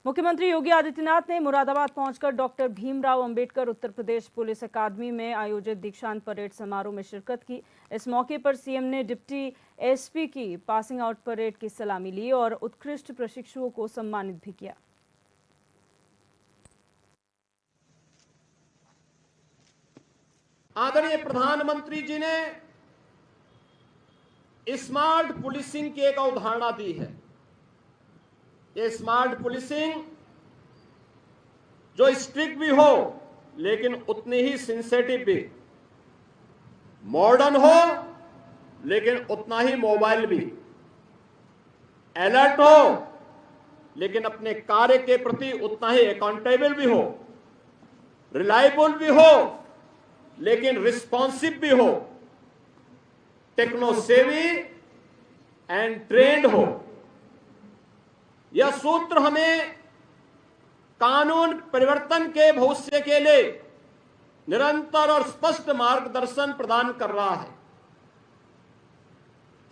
मुख्यमंत्री योगी आदित्यनाथ ने मुरादाबाद पहुंचकर डॉक्टर भीमराव अंबेडकर उत्तर प्रदेश पुलिस अकादमी में आयोजित दीक्षांत परेड समारोह में शिरकत की। इस मौके पर सीएम ने डिप्टी एसपी की पासिंग आउट परेड की सलामी ली और उत्कृष्ट प्रशिक्षुओं को सम्मानित भी किया। आदरणीय प्रधानमंत्री जी ने स्मार्ट पुलिसिंग की एक अवधारणा दी है। ये स्मार्ट पुलिसिंग जो स्ट्रिक्ट भी हो लेकिन उतनी ही सेंसिटिव भी, मॉडर्न हो लेकिन उतना ही मोबाइल भी, अलर्ट हो लेकिन अपने कार्य के प्रति उतना ही अकाउंटेबल भी हो, रिलायबल भी हो लेकिन रिस्पॉन्सिव भी हो, टेक्नो सेवी एंड ट्रेंड हो। यह सूत्र हमें कानून परिवर्तन के भविष्य के लिए निरंतर और स्पष्ट मार्गदर्शन प्रदान कर रहा है।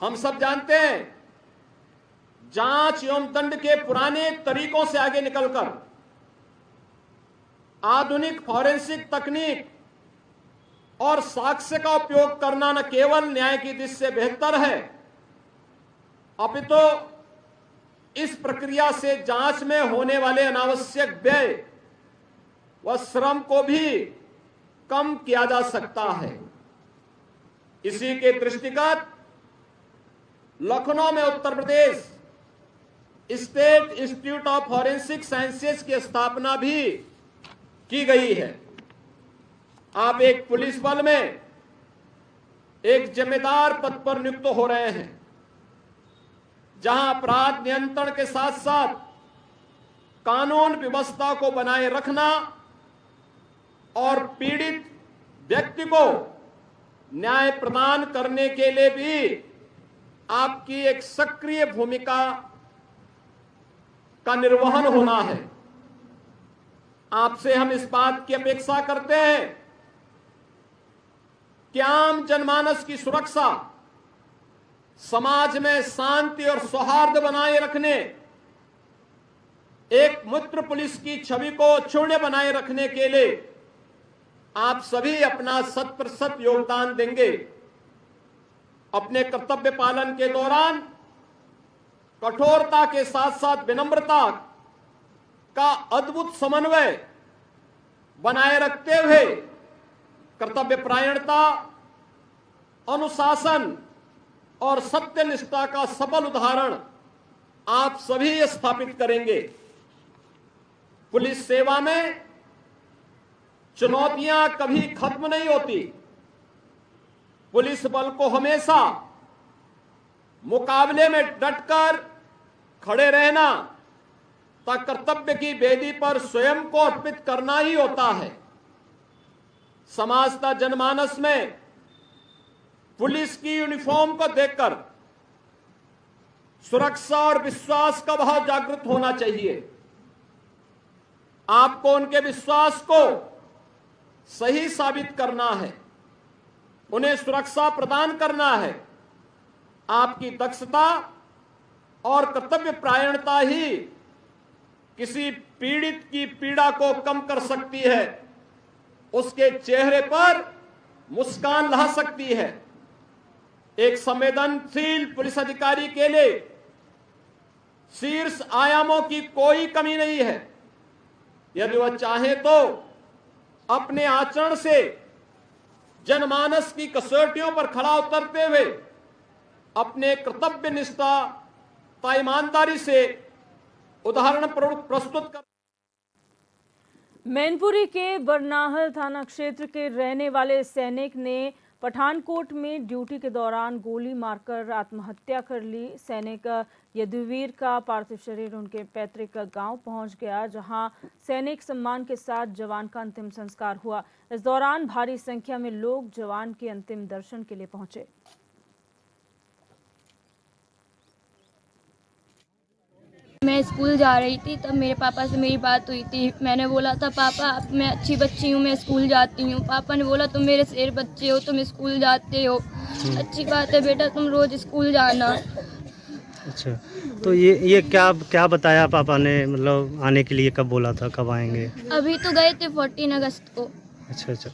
हम सब जानते हैं, जांच एवं दंड के पुराने तरीकों से आगे निकलकर आधुनिक फॉरेंसिक तकनीक और साक्ष्य का उपयोग करना न केवल न्याय की दृष्टि से बेहतर है, अपितु इस प्रक्रिया से जांच में होने वाले अनावश्यक व्यय व श्रम को भी कम किया जा सकता है। इसी के दृष्टिगत लखनऊ में Uttar Pradesh state institute of forensic sciences की स्थापना भी की गई है। आप एक पुलिस बल में एक जिम्मेदार पद पर नियुक्त हो रहे हैं, जहां अपराध नियंत्रण के साथ साथ कानून व्यवस्था को बनाए रखना और पीड़ित व्यक्ति को न्याय प्रदान करने के लिए भी आपकी एक सक्रिय भूमिका का निर्वहन होना है। आपसे हम इस बात की अपेक्षा करते हैं कि आम जनमानस की सुरक्षा, समाज में शांति और सौहार्द बनाए रखने, एक मित्र पुलिस की छवि को अक्षुण्य बनाए रखने के लिए आप सभी अपना 100% योगदान देंगे। अपने कर्तव्य पालन के दौरान कठोरता के साथ साथ विनम्रता का अद्भुत समन्वय बनाए रखते हुए कर्तव्य परायणता, अनुशासन और सत्यनिष्ठा का सफल उदाहरण आप सभी स्थापित करेंगे। पुलिस सेवा में चुनौतियां कभी खत्म नहीं होती। पुलिस बल को हमेशा मुकाबले में डटकर खड़े रहना तथा कर्तव्य की वेदी पर स्वयं को अर्पित करना ही होता है। समाज का जनमानस में पुलिस की यूनिफॉर्म को देखकर सुरक्षा और विश्वास का भाव जागृत होना चाहिए। आपको उनके विश्वास को सही साबित करना है, उन्हें सुरक्षा प्रदान करना है। आपकी दक्षता और कर्तव्य परायणता ही किसी पीड़ित की पीड़ा को कम कर सकती है, उसके चेहरे पर मुस्कान ला सकती है। एक संवेदनशील पुलिस अधिकारी के लिए शीर्ष आयामों की कोई कमी नहीं है। यदि वह चाहे तो अपने आचरण से जनमानस की कसौटियों पर खड़ा उतरते हुए अपने कर्तव्य निष्ठा व ईमानदारी से उदाहरण प्रस्तुत कर। मैनपुरी के बरनाहल थाना क्षेत्र के रहने वाले सैनिक ने पठानकोट में ड्यूटी के दौरान गोली मारकर आत्महत्या कर ली। सैनिक यदुवीर का पार्थिव शरीर उनके पैतृक गांव पहुंच गया, जहां सैनिक सम्मान के साथ जवान का अंतिम संस्कार हुआ। इस दौरान भारी संख्या में लोग जवान के अंतिम दर्शन के लिए पहुंचे। मैं स्कूल जा रही थी, तब मेरे पापा से मेरी बात हुई थी। मैंने बोला था, पापा मैं अच्छी बच्ची हूँ, मैं स्कूल जाती हूँ। पापा ने बोला, तुम मेरे शेर बच्चे हो, तुम स्कूल जाते हो। अच्छी बात है बेटा, तुम रोज स्कूल जाना। अच्छा, तो ये क्या क्या बताया पापा ने, मतलब आने के लिए कब बोला था, कब आएंगे? अभी तो गए थे 14 अगस्त को। अच्छा अच्छा।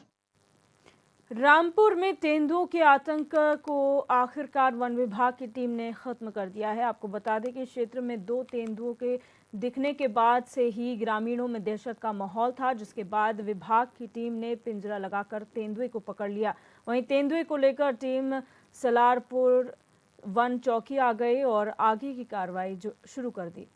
रामपुर में तेंदुओं के आतंक को आखिरकार वन विभाग की टीम ने खत्म कर दिया है। आपको बता दें कि क्षेत्र में 2 तेंदुओं के दिखने के बाद से ही ग्रामीणों में दहशत का माहौल था, जिसके बाद विभाग की टीम ने पिंजरा लगाकर तेंदुए को पकड़ लिया। वहीं तेंदुए को लेकर टीम सलारपुर वन चौकी आ गई और आगे की कार्रवाई शुरू कर दी।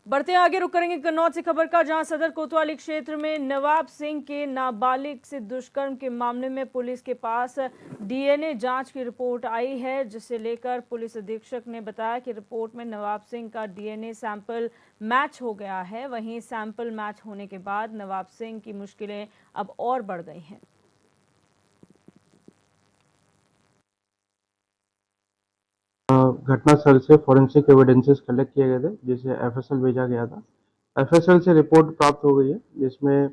बढ़ते आगे, रुक करेंगे कन्नौज से खबर का, जहां सदर कोतवाली क्षेत्र में नवाब सिंह के नाबालिग से दुष्कर्म के मामले में पुलिस के पास डीएनए जांच की रिपोर्ट आई है, जिसे लेकर पुलिस अधीक्षक ने बताया कि रिपोर्ट में नवाब सिंह का डीएनए सैंपल मैच हो गया है। वहीं सैंपल मैच होने के बाद नवाब सिंह की मुश्किलें अब और बढ़ गई हैं। घटनास्थल से फॉरेंसिक एविडेंसेस कलेक्ट किए गए थे, जिसे एफएसएल भेजा गया था। एफएसएल से रिपोर्ट प्राप्त हो गई है, जिसमें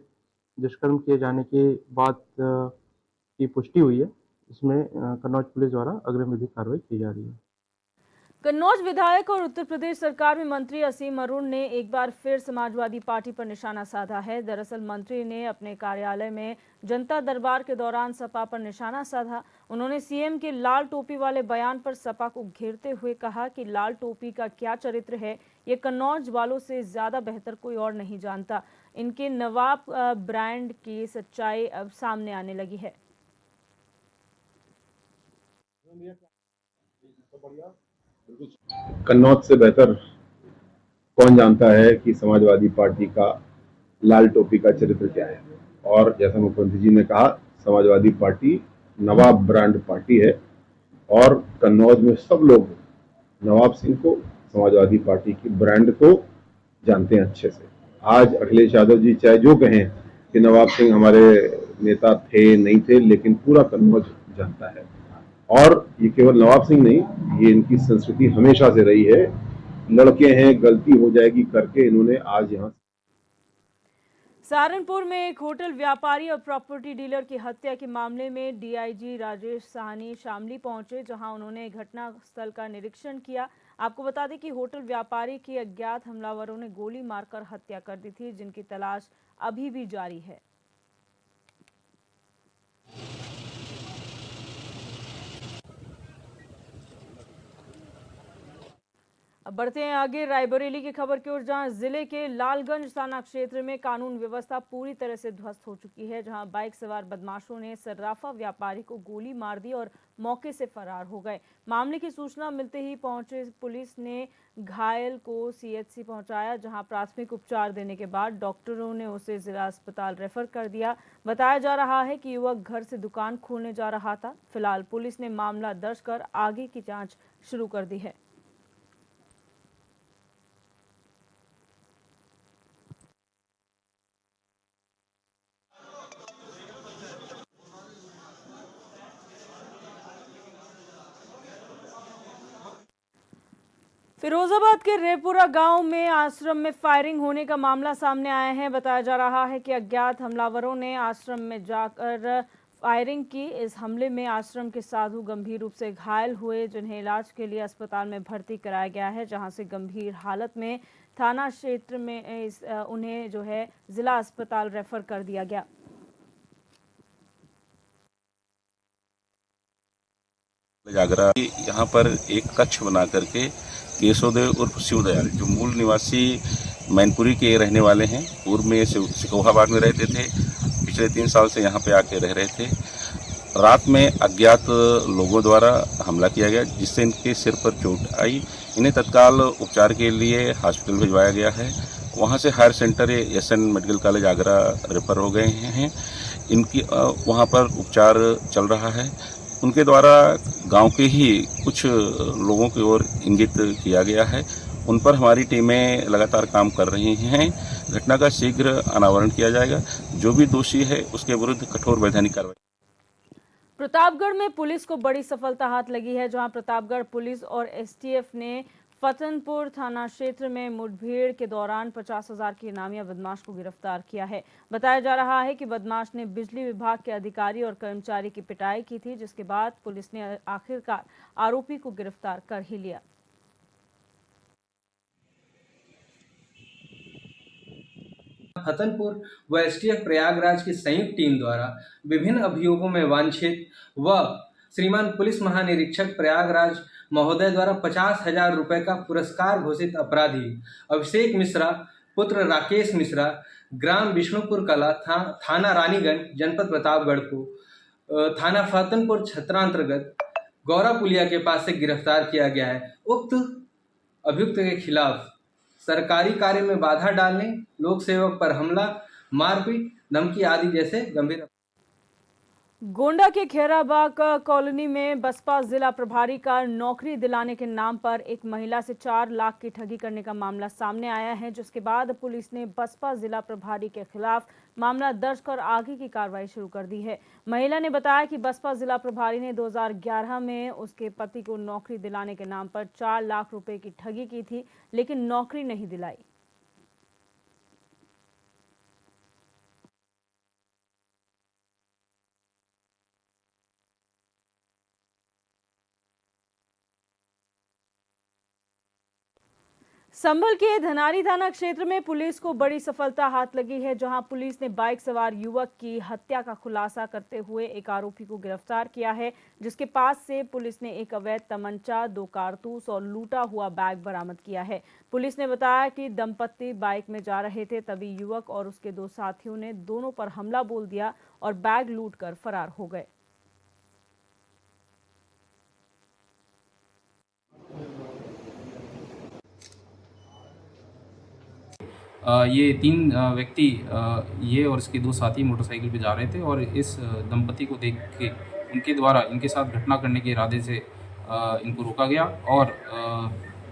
दुष्कर्म किए जाने की बात की पुष्टि हुई है। इसमें कन्नौज पुलिस द्वारा अग्रिम विधिक कार्रवाई की जा रही है। कन्नौज विधायक और उत्तर प्रदेश सरकार में मंत्री असीम अरुण ने एक बार फिर समाजवादी पार्टी पर निशाना साधा है। दरअसल मंत्री ने अपने कार्यालय में जनता दरबार के दौरान सपा पर निशाना साधा। उन्होंने सीएम के लाल टोपी वाले बयान पर सपा को घेरते हुए कहा कि लाल टोपी का क्या चरित्र है, ये कन्नौज वालों से ज्यादा बेहतर कोई और नहीं जानता। इनके नवाब ब्रांड की सच्चाई अब सामने आने लगी है। कन्नौज से बेहतर कौन जानता है कि समाजवादी पार्टी का लाल टोपी का चरित्र क्या है। और जैसा मुख्यमंत्री जी ने कहा, समाजवादी पार्टी नवाब ब्रांड पार्टी है और कन्नौज में सब लोग नवाब सिंह को, समाजवादी पार्टी की ब्रांड को जानते हैं अच्छे से। आज अखिलेश यादव जी चाहे जो कहें कि नवाब सिंह हमारे नेता थे नहीं थे, लेकिन पूरा कन्नौज जानता है। और ये केवल नवाब सिंह नहीं, ये इनकी संस्कृति हमेशा से रही है। लड़के हैं, गलती हो जाएगी करके इन्होंने आज यहाँ। सहारनपुर में एक होटल व्यापारी और प्रॉपर्टी डीलर की हत्या के मामले में डीआईजी राजेश साहनी शामली पहुंचे, जहां उन्होंने घटनास्थल का निरीक्षण किया। आपको बता दें कि होटल व्यापारी की अज्ञात हमलावरों ने गोली मारकर हत्या कर दी थी, जिनकी तलाश अभी भी जारी है। अब बढ़ते हैं आगे रायबरेली की खबर की ओर, जहां जिले के लालगंज थाना क्षेत्र में कानून व्यवस्था पूरी तरह से ध्वस्त हो चुकी है। जहां बाइक सवार बदमाशों ने सर्राफा व्यापारी को गोली मार दी और मौके से फरार हो गए। मामले की सूचना मिलते ही पहुंचे पुलिस ने घायल को सीएचसी पहुंचाया, जहां प्राथमिक उपचार देने के बाद डॉक्टरों ने उसे जिला अस्पताल रेफर कर दिया। बताया जा रहा है कि युवक घर से दुकान खोलने जा रहा था। फिलहाल पुलिस ने मामला दर्ज कर आगे की जाँच शुरू कर दी है। फिरोजाबाद के रेपुरा गांव में आश्रम में फायरिंग होने का मामला सामने आया है। बताया जा रहा है कि अज्ञात हमलावरों ने आश्रम में जाकर फायरिंग की। इस हमले में आश्रम के साधु गंभीर रूप से घायल हुए, जिन्हें इलाज के लिए अस्पताल में भर्ती कराया गया है, जहां से गंभीर हालत में थाना क्षेत्र में उन्हें जो है जिला अस्पताल रेफर कर दिया गया। जागरा यहाँ पर एक कक्ष बना करके केशवदेव उर्फ शिवदयाल, जो मूल निवासी मैनपुरी के रहने वाले हैं, पूर्व में सिकोहाबाद में रहते थे, पिछले 3 साल से यहाँ पे आके रह रहे थे। रात में अज्ञात लोगों द्वारा हमला किया गया, जिससे इनके सिर पर चोट आई। इन्हें तत्काल उपचार के लिए हॉस्पिटल भिजवाया गया है। वहाँ से higher centre SN medical college Agra refer हो गए हैं। इनकी वहाँ पर उपचार चल रहा है। उनके द्वारा गांव के ही कुछ लोगों की ओर इंगित किया गया है। उन पर हमारी टीमें लगातार काम कर रही हैं। घटना का शीघ्र अनावरण किया जाएगा। जो भी दोषी है उसके विरुद्ध कठोर वैधानिक कार्रवाई। प्रतापगढ़ में पुलिस को बड़ी सफलता हाथ लगी है, जहां प्रतापगढ़ पुलिस और एसटीएफ ने फतनपुर थाना क्षेत्र में मुठभेड़ के दौरान 50,000 के इनामिया बदमाश को गिरफ्तार किया है। बताया जा रहा है कि बदमाश ने बिजली विभाग के अधिकारी और कर्मचारी की पिटाई की थी, जिसके बाद पुलिस ने आखिरकार आरोपी को गिरफ्तार कर ही लिया। फतनपुर व एसटीएफ प्रयागराज की संयुक्त टीम द्वारा विभिन्न अभियोगों में वांछित व श्रीमान पुलिस महानिरीक्षक प्रयागराज महोदय द्वारा 50,000 रुपए का पुरस्कार घोषित अपराधी अभिषेक मिश्रा पुत्र राकेश मिश्रा ग्राम विष्णुपुर कला थाना रानीगंज जनपद प्रतापगढ़ को थाना फतनपुर क्षेत्रांतर्गत गौरा पुलिया के पास से गिरफ्तार किया गया है। उक्त अभियुक्त के खिलाफ सरकारी कार्य में बाधा डालने, लोक सेवक पर हमला, मारपीट, धमकी आदि जैसे गंभीर। गोंडा के खैराबाग कॉलोनी में बसपा जिला प्रभारी का नौकरी दिलाने के नाम पर एक महिला से 4 लाख की ठगी करने का मामला सामने आया है, जिसके बाद पुलिस ने बसपा जिला प्रभारी के खिलाफ मामला दर्ज कर आगे की कार्रवाई शुरू कर दी है। महिला ने बताया कि बसपा जिला प्रभारी ने 2011 में उसके पति को नौकरी दिलाने के नाम पर 4 लाख रुपए की ठगी की थी, लेकिन नौकरी नहीं दिलाई। संभल के धनारी थाना क्षेत्र में पुलिस को बड़ी सफलता हाथ लगी है, जहां पुलिस ने बाइक सवार युवक की हत्या का खुलासा करते हुए एक आरोपी को गिरफ्तार किया है, जिसके पास से पुलिस ने एक अवैध तमंचा, 2 कारतूस और लूटा हुआ बैग बरामद किया है। पुलिस ने बताया कि दंपति बाइक में जा रहे थे, तभी युवक और उसके 2 साथियों ने दोनों पर हमला बोल दिया और बैग लूट कर फरार हो गए। ये 3 व्यक्ति ये और इसके 2 साथी मोटरसाइकिल पे जा रहे थे और इस दंपति को देख के उनके द्वारा इनके साथ घटना करने के इरादे से इनको रोका गया और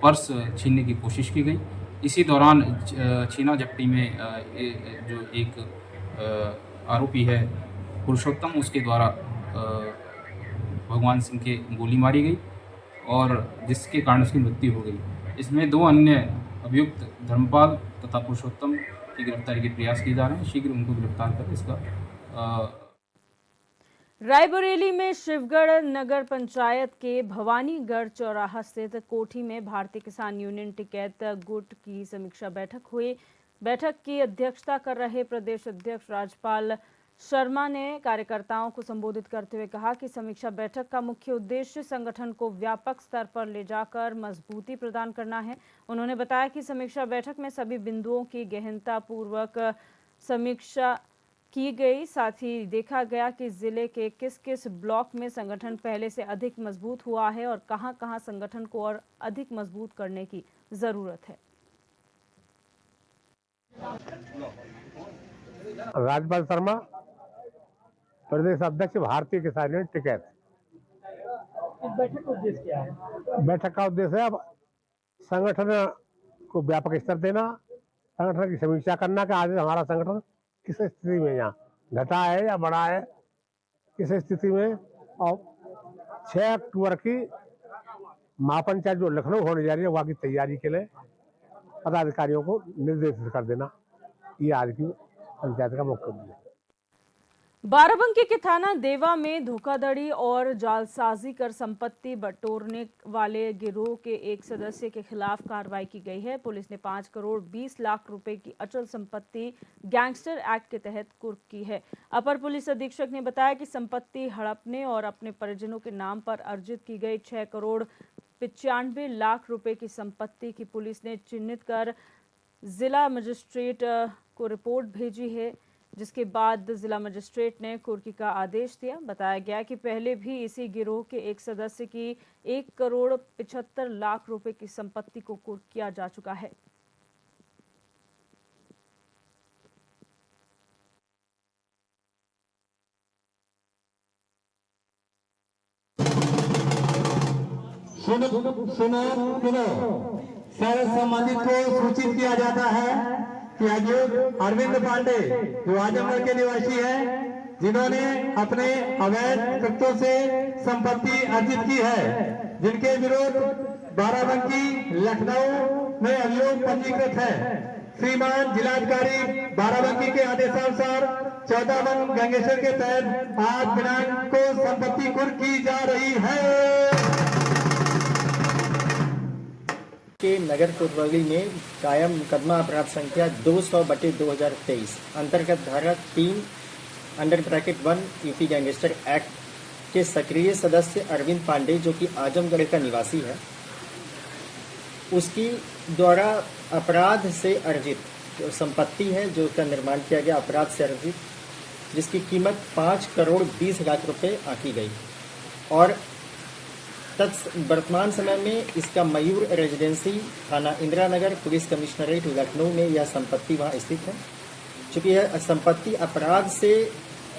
पर्स छीनने की कोशिश की गई। इसी दौरान छीना झपटी में जो एक आरोपी है पुरुषोत्तम, उसके द्वारा भगवान सिंह के गोली मारी गई और जिसके कारण उसकी मृत्यु हो गई। इसमें 2 अन्य अभियुक्त धर्मपाल तथा पुरुषोत्तम की गिरफ्तारी के प्रयास किए जा रहे हैं। शीघ्र उनको गिरफ्तार कर इसका रायबरेली में शिवगढ़ नगर पंचायत के भवानीगढ़ चौराहा स्थित कोठी में भारतीय किसान यूनियन टिकैत गुट की समीक्षा बैठक हुई। बैठक की अध्यक्षता कर रहे प्रदेश अध्यक्ष राजपाल शर्मा ने कार्यकर्ताओं को संबोधित करते हुए कहा कि समीक्षा बैठक का मुख्य उद्देश्य संगठन को व्यापक स्तर पर ले जाकर मजबूती प्रदान करना है। उन्होंने बताया कि समीक्षा बैठक में सभी बिंदुओं की गहनता पूर्वक समीक्षा की गई। साथ ही देखा गया कि जिले के किस किस ब्लॉक में संगठन पहले से अधिक मजबूत हुआ है और कहां-कहां संगठन को और अधिक मजबूत करने की जरूरत है। राजपाल शर्मा, प्रदेश अध्यक्ष भारतीय किसान यूनियन टिकैत। बैठक का उद्देश्य क्या है? बैठक का उद्देश्य है अब संगठन को व्यापक स्तर देना, संगठन की समीक्षा करना कि आज हमारा संगठन किस स्थिति में, यहाँ घटा है या बढ़ा है, किस स्थिति में। और 6 अक्टूबर की महापंचायत जो लखनऊ होने जा रही है वहाँ की तैयारी के लिए पदाधिकारियों को निर्देशित कर देना, ये आज की पंचायत का मुख्य उद्देश्य है। बाराबंकी के थाना देवा में धोखाधड़ी और जालसाजी कर संपत्ति बटोरने वाले गिरोह के एक सदस्य के खिलाफ कार्रवाई की गई है। पुलिस ने 5 करोड़ 20 लाख रुपए की अचल संपत्ति गैंगस्टर एक्ट के तहत कुर्क की है। अपर पुलिस अधीक्षक ने बताया कि संपत्ति हड़पने और अपने परिजनों के नाम पर अर्जित की गई 6 करोड़ 95 लाख रुपए की संपत्ति की पुलिस ने चिन्हित कर जिला मजिस्ट्रेट को रिपोर्ट भेजी है, जिसके बाद जिला मजिस्ट्रेट ने कुर्की का आदेश दिया। बताया गया कि पहले भी इसी गिरोह के एक सदस्य की 1 करोड़ 75 लाख रुपए की संपत्ति को कुर्क किया जा चुका है। सारे संबंधित को सूचित किया जाता है कि अभियुक्त अरविंद पांडे जो आजमगढ़ के निवासी हैं, जिन्होंने अपने अवैध कृत्यों से संपत्ति अर्जित की है, जिनके विरुद्ध बाराबंकी लखनऊ में अभियोग पंजीकृत है। श्रीमान जिलाधिकारी बाराबंकी के आदेशानुसार 14 वन गंगेश्वर के तहत आज दिनांक को संपत्ति कुर्क की जा रही है। के नगर कोतवाली में कायम मुकदमा अपराध संख्या 200/2023 अंतर्गत धारा 3(1) यूपी गैंगस्टर एक्ट के सक्रिय सदस्य अरविंद पांडे, जो कि आजमगढ़ का निवासी है, उसकी द्वारा अपराध से अर्जित जो संपत्ति है, जो उसका निर्माण किया गया अपराध से अर्जित, जिसकी कीमत 5,20,00,000 रुपये आंकी गई और वर्तमान समय में इसका मयूर रेजिडेंसी थाना इंदिरा नगर पुलिस कमिश्नरेट लखनऊ में यह संपत्ति वहां स्थित है। चूंकि यह संपत्ति अपराध से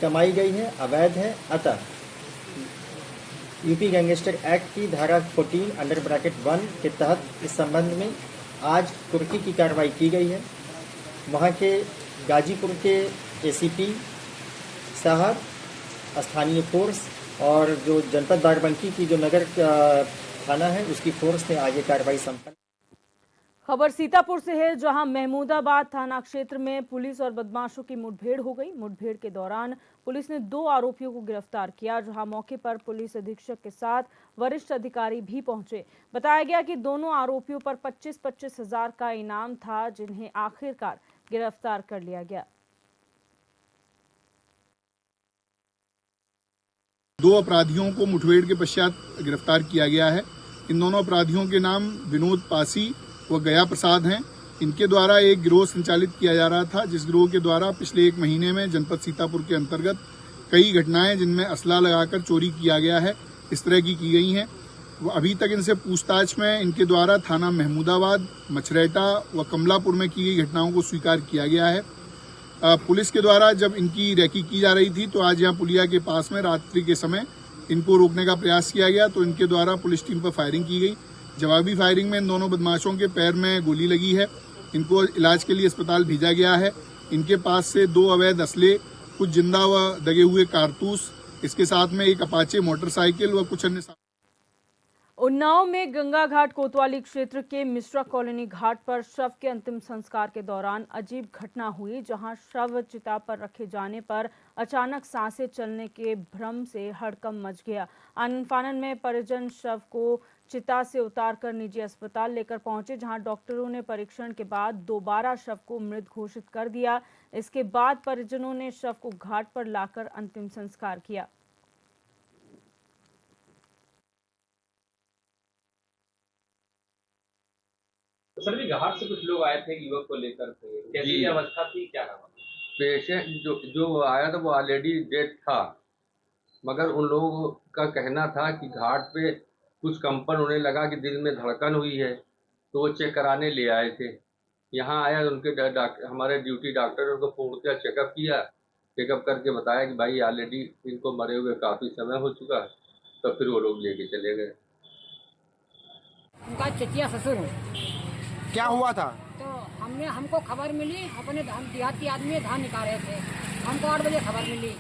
कमाई गई है, अवैध है, अतः यूपी गैंगस्टर एक्ट की धारा 14(1) के तहत इस संबंध में आज कुर्की की कार्रवाई की गई है। वहां के गाजीपुर के एसीपी साहब, स्थानीय फोर्स और जो जनपद बाराबंकी की जो नगर थाना है उसकी फोर्स ने आगे कार्रवाई संपन्न। खबर सीतापुर से है, जहां महमूदाबाद थाना क्षेत्र में पुलिस और बदमाशों की मुठभेड़ हो गई। मुठभेड़ के दौरान पुलिस ने 2 आरोपियों को गिरफ्तार किया, जहां मौके पर पुलिस अधीक्षक के साथ वरिष्ठ अधिकारी भी पहुंचे। बताया गया कि दोनों आरोपियों पर 25-25 हजार का इनाम था, जिन्हें आखिरकार गिरफ्तार कर लिया गया। 2 अपराधियों को मुठभेड़ के पश्चात गिरफ्तार किया गया है। इन दोनों अपराधियों के नाम विनोद पासी व गया प्रसाद हैं। इनके द्वारा एक गिरोह संचालित किया जा रहा था, जिस गिरोह के द्वारा पिछले 1 महीने में जनपद सीतापुर के अंतर्गत कई घटनाएं जिनमें असला लगाकर चोरी किया गया है, इस तरह की गई हैं। अभी तक इनसे पूछताछ में इनके द्वारा थाना महमूदाबाद, मछरेटा व कमलापुर में की गई घटनाओं को स्वीकार किया गया है। पुलिस के द्वारा जब इनकी रैकी की जा रही थी तो आज यहाँ पुलिया के पास में रात्रि के समय इनको रोकने का प्रयास किया गया, तो इनके द्वारा पुलिस टीम पर फायरिंग की गई। जवाबी फायरिंग में इन दोनों बदमाशों के पैर में गोली लगी है। इनको इलाज के लिए अस्पताल भेजा गया है। इनके पास से 2 अवैध असले, कुछ जिंदा व दगे हुए कारतूस, इसके साथ में एक अपाचे मोटरसाइकिल व कुछ अन्य। उन्नाव में गंगा घाट कोतवाली क्षेत्र के मिश्रा कॉलोनी घाट पर शव के अंतिम संस्कार के दौरान अजीब घटना हुई, जहां शव चिता पर रखे जाने पर अचानक सांसें चलने के भ्रम से हड़कंप मच गया। आनन फानन में परिजन शव को चिता से उतारकर निजी अस्पताल लेकर पहुंचे, जहां डॉक्टरों ने परीक्षण के बाद दोबारा शव को मृत घोषित कर दिया। इसके बाद परिजनों ने शव को घाट पर लाकर अंतिम संस्कार किया। सर जी, घाट से कुछ लोग आए थे युवक को लेकर के, कैसी अवस्था थी, क्या रहा? पेशेंट जो आया था वो ऑलरेडी डेड था, मगर उन लोगों का कहना था कि घाट पे कुछ कंपन होने लगा कि दिल में धड़कन हुई है, तो वो चेक कराने ले आए थे। यहाँ आया उनके हमारे ड्यूटी डॉक्टर ने उनको पूर्णतः चेकअप किया, चेकअप करके बताया कि भाई ऑलरेडी इनको मरे हुए काफ़ी समय हो चुका है, तो फिर वो लोग लेके चले गए। उनका चचिया ससुर हूँ। क्या हुआ था? तो हमको खबर मिली, अपने देहाती आदमी धान निकाल रहे थे, हमको 8 बजे खबर मिली।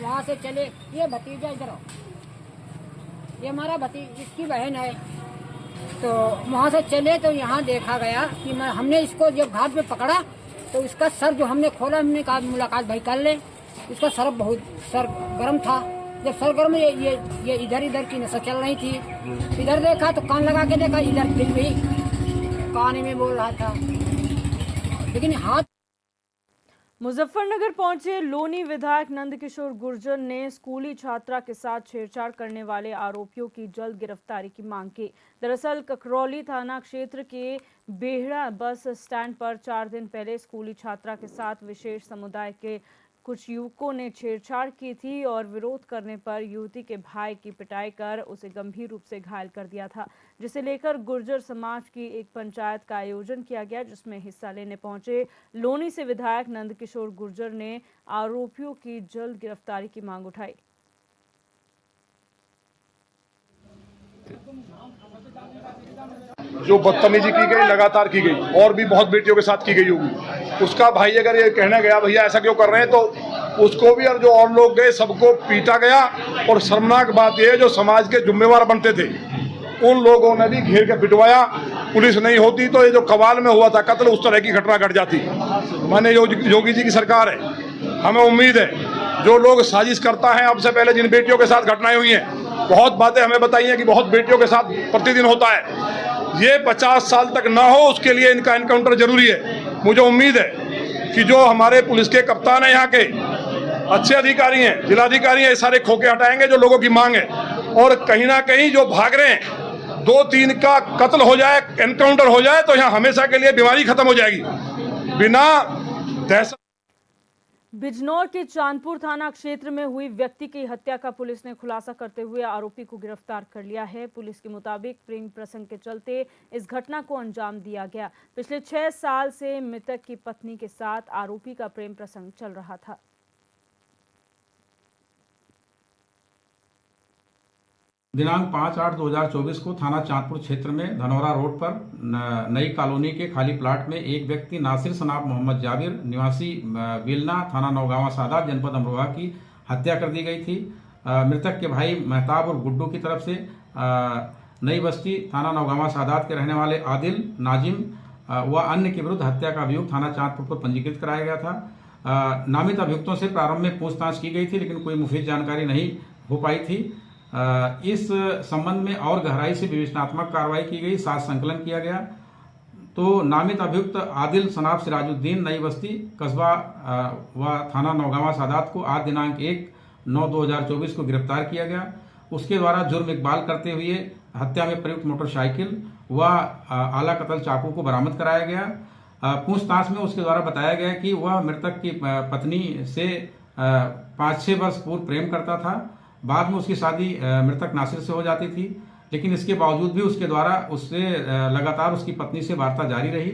वहाँ से चले, ये भतीजा इधर हो, ये हमारा इसकी बहन है। तो वहाँ से चले तो यहाँ देखा गया कि हमने इसको जब घाट पे पकड़ा तो इसका सर जो हमने खोला, हमने कहा मुलाकात भाई कर ले। इसका सर बहुत गर्म था। जब सर गर्म ये इधर की नशा चल रही थी, इधर देखा तो कान लगा के देखा, इधर दिल भी कान में बोल रहा था, लेकिन हाथ। मुजफ्फरनगर पहुंचे लोनी विधायक नंदकिशोर गुर्जर ने स्कूली छात्रा के साथ छेड़छाड़ करने वाले आरोपियों की जल्द गिरफ्तारी की मांग की। दरअसल ककरौली थाना क्षेत्र के बेहड़ा बस स्टैंड पर 4 दिन पहले स्कूली छात्रा के साथ विशेष समुदाय के कुछ युवकों ने छेड़छाड़ की थी और विरोध करने पर युवती के भाई की पिटाई कर उसे गंभीर रूप से घायल कर दिया था, जिसे लेकर गुर्जर समाज की एक पंचायत का आयोजन किया गया, जिसमें हिस्सा लेने पहुंचे लोनी से विधायक नंदकिशोर गुर्जर ने आरोपियों की जल्द गिरफ्तारी की मांग उठाई। जो बदतमीजी की गई लगातार की गई और भी बहुत बेटियों के साथ की गई होगी, उसका भाई अगर ये कहने गया भैया ऐसा क्यों कर रहे हैं, तो उसको भी और जो और लोग गए सबको पीटा गया। और शर्मनाक बात यह है, जो समाज के जिम्मेवार बनते थे उन लोगों ने भी घेर के पिटवाया। पुलिस नहीं होती तो ये जो कवाल में हुआ था कत्ल, उस तरह की घटना घट जाती। माने योगी जी की सरकार है, हमें उम्मीद है जो लोग साजिश करता है, अब से पहले जिन बेटियों के साथ घटनाएं हुई हैं, बहुत बातें हमें बताई हैं कि बहुत बेटियों के साथ प्रतिदिन होता है, ये 50 साल तक ना हो उसके लिए इनका एनकाउंटर जरूरी है। मुझे उम्मीद है कि जो हमारे पुलिस के कप्तान हैं, यहाँ के अच्छे अधिकारी हैं, जिलाधिकारी हैं, ये सारे खोखे हटाएंगे जो लोगों की मांग है। और कहीं ना कहीं जो भाग रहे हैं, 2-3 का कत्ल हो जाए, एनकाउंटर हो जाए तो यहाँ हमेशा के लिए बीमारी खत्म हो जाएगी। बिना दहशत बिजनौर के चांदपुर थाना क्षेत्र में हुई व्यक्ति की हत्या का पुलिस ने खुलासा करते हुए आरोपी को गिरफ्तार कर लिया है। पुलिस के मुताबिक प्रेम प्रसंग के चलते इस घटना को अंजाम दिया गया। पिछले 6 साल से मृतक की पत्नी के साथ आरोपी का प्रेम प्रसंग चल रहा था। दिनांक 5/8/2024 को थाना चांदपुर क्षेत्र में धनौरा रोड पर नई कॉलोनी के खाली प्लाट में एक व्यक्ति नासिर सनाब मोहम्मद जाबिर निवासी बेलना थाना नौगावा सादात जनपद अमरोहा की हत्या कर दी गई थी। मृतक के भाई महताब और गुड्डू की तरफ से नई बस्ती थाना नौगावा सादात के रहने वाले आदिल, नाजिम व अन्य के विरुद्ध हत्या का अभियोग थाना चांदपुर पर पंजीकृत कराया गया था। नामित अभियुक्तों से प्रारंभ में पूछताछ की गई थी, लेकिन कोई मुफीद जानकारी नहीं हो पाई थी। इस संबंध में और गहराई से विवेचनात्मक कार्रवाई की गई, साक्ष्य संकलन किया गया। तो नामित अभियुक्त आदिल सनाब सिराजुद्दीन नई बस्ती कस्बा व थाना नौगावा सादात को आज दिनांक 1/9/2024 को गिरफ्तार किया गया। उसके द्वारा जुर्म इकबाल करते हुए हत्या में प्रयुक्त मोटरसाइकिल व आला कतल चाकू को बरामद कराया गया। पूछताछ में उसके द्वारा बताया गया कि वह मृतक की पत्नी से 5-6 वर्ष पूर्व प्रेम करता था। बाद में उसकी शादी मृतक नासिर से हो जाती थी, लेकिन इसके बावजूद भी उसके द्वारा उससे लगातार उसकी पत्नी से वार्ता जारी रही।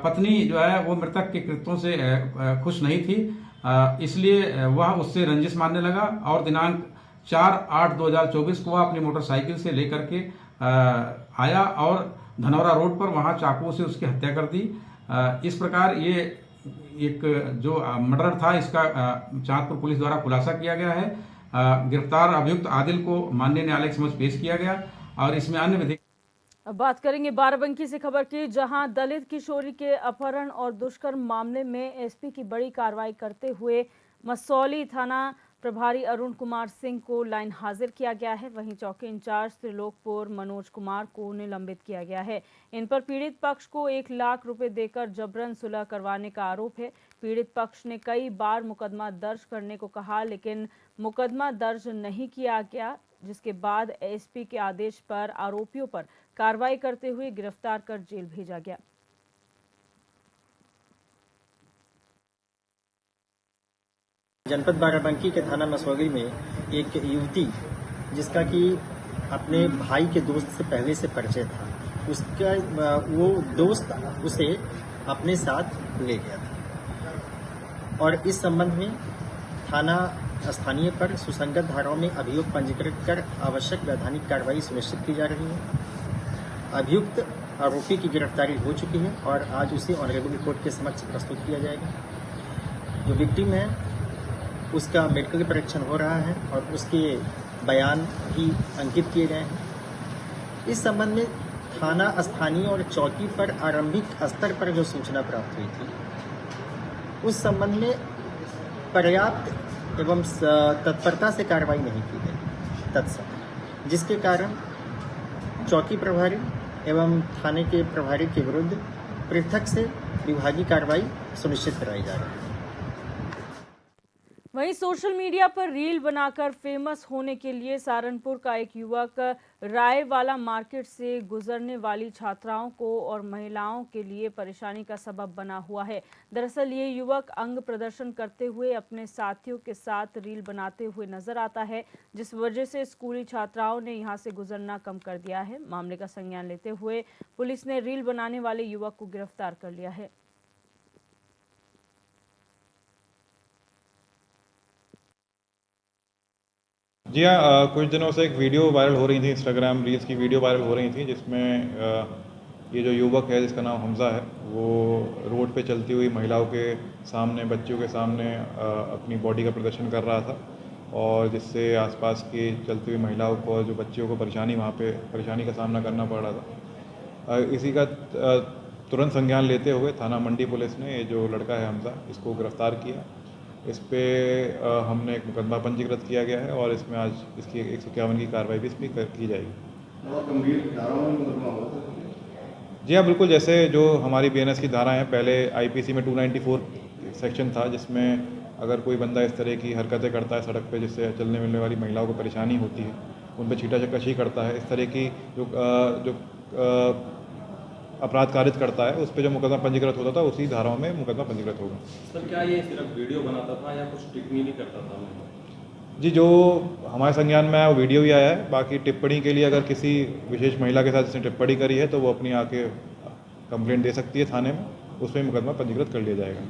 पत्नी जो है वो मृतक के कृत्यों से खुश नहीं थी, इसलिए वह उससे रंजिश मानने लगा और दिनांक 4/8/2024 को वह अपनी मोटरसाइकिल से लेकर के आया और धनौरा रोड पर वहां चाकू से उसकी हत्या कर दी। इस प्रकार ये एक जो मर्डर था इसका चांदपुर पुलिस द्वारा खुलासा किया गया है। गिरफ्तार अभियुक्त आदिल को माननीय न्यायालय के समक्ष पेश किया गया और इसमें अन्य विधिक। अब बात करेंगे बाराबंकी से खबर की, जहां दलित किशोरी के अपहरण और दुष्कर्म मामले में एसपी की बड़ी कार्रवाई करते हुए मसौली थाना प्रभारी अरुण कुमार सिंह को लाइन हाजिर किया गया है। वहीं चौकी इंचार्ज त्रिलोकपुर मनोज कुमार को निलंबित किया गया है। इन पर पीड़ित पक्ष को 1 लाख रुपए देकर जबरन सुलह करवाने का आरोप है। पीड़ित पक्ष ने कई बार मुकदमा दर्ज करने को कहा, लेकिन मुकदमा दर्ज नहीं किया गया, जिसके बाद एसपी के आदेश पर आरोपियों पर कार्रवाई करते हुए गिरफ्तार कर जेल भेजा गया। जनपद बाराबंकी के थाना मसौली में एक युवती जिसका कि अपने भाई के दोस्त से पहले से परिचय था, उसका वो दोस्त उसे अपने साथ ले गया था और इस संबंध में थाना स्थानीय पर सुसंगत धाराओं में अभियोग पंजीकृत कर आवश्यक वैधानिक कार्रवाई सुनिश्चित की जा रही है। अभियुक्त आरोपी की गिरफ्तारी हो चुकी है और आज उसे ऑनरेबल कोर्ट के समक्ष प्रस्तुत किया जाएगा। जो विक्टिम है उसका मेडिकल परीक्षण हो रहा है और उसके बयान भी अंकित किए गए हैं। इस संबंध में थाना स्थानीय और चौकी पर आरंभिक स्तर पर जो सूचना प्राप्त हुई थी उस संबंध में पर्याप्त एवं तत्परता से कार्रवाई नहीं की गई तत्समय, जिसके कारण चौकी प्रभारी एवं थाने के प्रभारी के विरुद्ध पृथक से विभागीय कार्रवाई सुनिश्चित कराई जा रही है। वहीं सोशल मीडिया पर रील बनाकर फेमस होने के लिए सहारनपुर का एक युवक रायवाला मार्केट से गुजरने वाली छात्राओं को और महिलाओं के लिए परेशानी का सबब बना हुआ है। दरअसल ये युवक अंग प्रदर्शन करते हुए अपने साथियों के साथ रील बनाते हुए नजर आता है, जिस वजह से स्कूली छात्राओं ने यहां से गुजरना कम कर दिया है। मामले का संज्ञान लेते हुए पुलिस ने रील बनाने वाले युवक को गिरफ्तार कर लिया है। जी हाँ, कुछ दिनों से एक वीडियो वायरल हो रही थी, इंस्टाग्राम रील्स की वीडियो वायरल हो रही थी, जिसमें ये जो युवक है जिसका नाम हमजा है वो रोड पे चलती हुई महिलाओं के सामने, बच्चियों के सामने अपनी बॉडी का प्रदर्शन कर रहा था। और जिससे आसपास की चलती हुई महिलाओं को और जो बच्चियों को परेशानी का सामना करना पड़ रहा था। इसी का तुरंत संज्ञान लेते हुए थाना मंडी पुलिस ने ये जो लड़का है हमजा, इसको गिरफ्तार किया। इस पे हमने एक मुकदमा पंजीकृत किया गया है और इसमें आज इसकी 151 की कार्रवाई भी इसमें की जाएगी। और गंभीर धाराओं में मुकदमा हुआ था? जी हाँ, बिल्कुल। जैसे जो हमारी बीएनएस की धारा है, पहले आईपीसी में 294 सेक्शन था, जिसमें अगर कोई बंदा इस तरह की हरकतें करता है सड़क पे, जिससे चलने मिलने वाली महिलाओं को परेशानी होती है, उन पर छीटाकशी करता है, इस तरह की जो अपराध कारित करता है, उस पर जो मुकदमा पंजीकृत होता था, उसी धाराओं में मुकदमा पंजीकृत होगा। सर, क्या ये सिर्फ वीडियो बनाता था या कुछ टिप्पणी भी करता था? जी, जो हमारे संज्ञान में आया वो वीडियो भी आया है। बाकी टिप्पणी के लिए अगर किसी विशेष महिला के साथ जिसने टिप्पणी करी है तो वो अपनी आके कंप्लेंट दे सकती है थाने में, उसमें मुकदमा पंजीकृत कर लिया जाएगा।